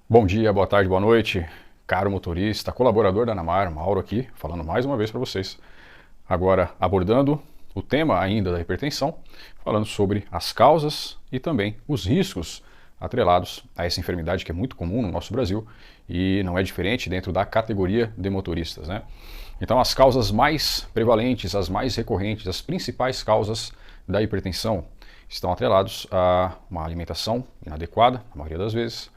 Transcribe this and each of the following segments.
Bom dia, boa tarde, boa noite, caro motorista, colaborador da Anamar, Mauro aqui, falando mais uma vez para vocês. Agora abordando o tema ainda da hipertensão, falando sobre as causas e também os riscos atrelados a essa enfermidade que é muito comum no nosso Brasil e não é diferente dentro da categoria de motoristas, né? Então as causas mais prevalentes, as mais recorrentes, as principais causas da hipertensão estão atrelados a uma alimentação inadequada, na maioria das vezes,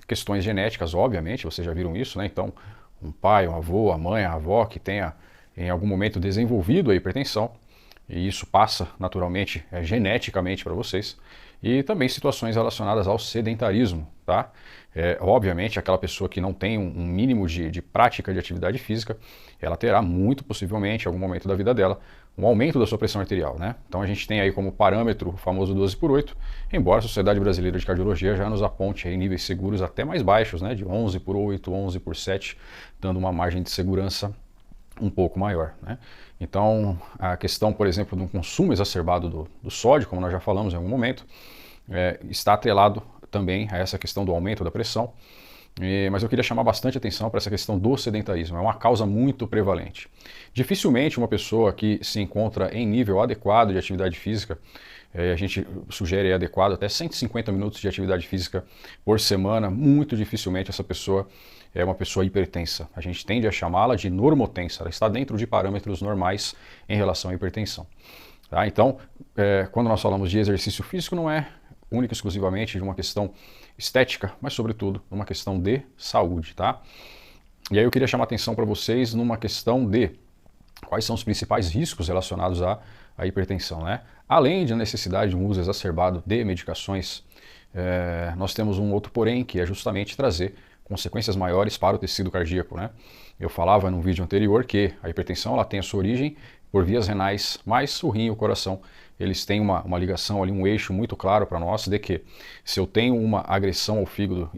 questões genéticas, obviamente, vocês já viram isso, né? Então, um pai, um avô, a mãe, a avó que tenha em algum momento desenvolvido a hipertensão, e isso passa naturalmente, geneticamente para vocês, e também situações relacionadas ao sedentarismo, tá? Obviamente, aquela pessoa que não tem um mínimo de prática de atividade física, ela terá muito possivelmente, em algum momento da vida dela, um aumento da sua pressão arterial, né? Então a gente tem aí como parâmetro o famoso 12/8, embora a Sociedade Brasileira de Cardiologia já nos aponte aí níveis seguros até mais baixos, né? De 11/8, 11/7, dando uma margem de segurança um pouco maior, né? Então a questão, por exemplo, do consumo exacerbado do sódio, como nós já falamos em algum momento, está atrelado também a essa questão do aumento da pressão. Mas eu queria chamar bastante atenção para essa questão do sedentarismo, é uma causa muito prevalente. Dificilmente uma pessoa que se encontra em nível adequado de atividade física, a gente sugere adequado até 150 minutos de atividade física por semana, muito dificilmente essa pessoa é uma pessoa hipertensa. A gente tende a chamá-la de normotensa, ela está dentro de parâmetros normais em relação à hipertensão. Tá? Então, quando nós falamos de exercício físico, não é única e exclusivamente de uma questão estética, mas sobretudo uma questão de saúde, tá? E aí eu queria chamar a atenção para vocês numa questão de quais são os principais riscos relacionados à hipertensão, né? Além da necessidade de um uso exacerbado de medicações, nós temos um outro porém, que é justamente trazer consequências maiores para o tecido cardíaco, né? Eu falava num vídeo anterior que a hipertensão ela tem a sua origem por vias renais, mas o rim e o coração eles têm uma ligação ali, um eixo muito claro para nós de que se eu tenho uma agressão ao fígado,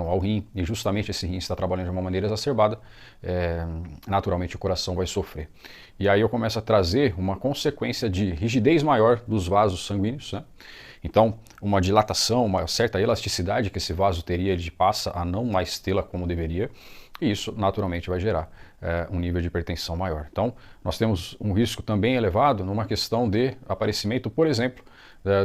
ao rim, e justamente esse rim está trabalhando de uma maneira exacerbada, naturalmente o coração vai sofrer. E aí eu começo a trazer uma consequência de rigidez maior dos vasos sanguíneos, né? Então, uma dilatação, uma certa elasticidade que esse vaso teria, ele passa a não mais tê-la como deveria, e isso naturalmente vai gerar um nível de hipertensão maior. Então, nós temos um risco também elevado numa questão de aparecimento, por exemplo,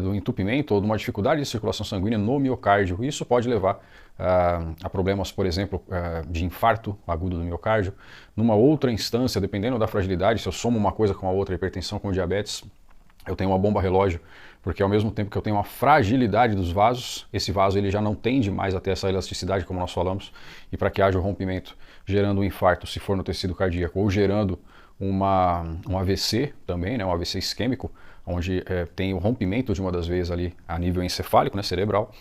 do entupimento ou de uma dificuldade de circulação sanguínea no miocárdio. Isso pode levar a problemas, por exemplo, de infarto agudo do miocárdio. Numa outra instância, dependendo da fragilidade, se eu somo uma coisa com a outra, hipertensão com diabetes, eu tenho uma bomba relógio, porque ao mesmo tempo que eu tenho uma fragilidade dos vasos, esse vaso ele já não tende mais a ter essa elasticidade, como nós falamos, e para que haja o rompimento, gerando um infarto, se for no tecido cardíaco, ou gerando um AVC também, né, um AVC isquêmico, onde tem o rompimento de uma das veias ali a nível encefálico, né, cerebral,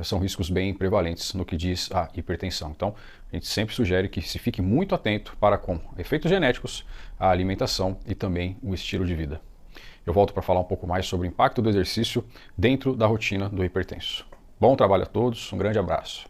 são riscos bem prevalentes no que diz a hipertensão. Então, a gente sempre sugere que se fique muito atento para com efeitos genéticos, a alimentação e também o estilo de vida. Eu volto para falar um pouco mais sobre o impacto do exercício dentro da rotina do hipertenso. Bom trabalho a todos, um grande abraço.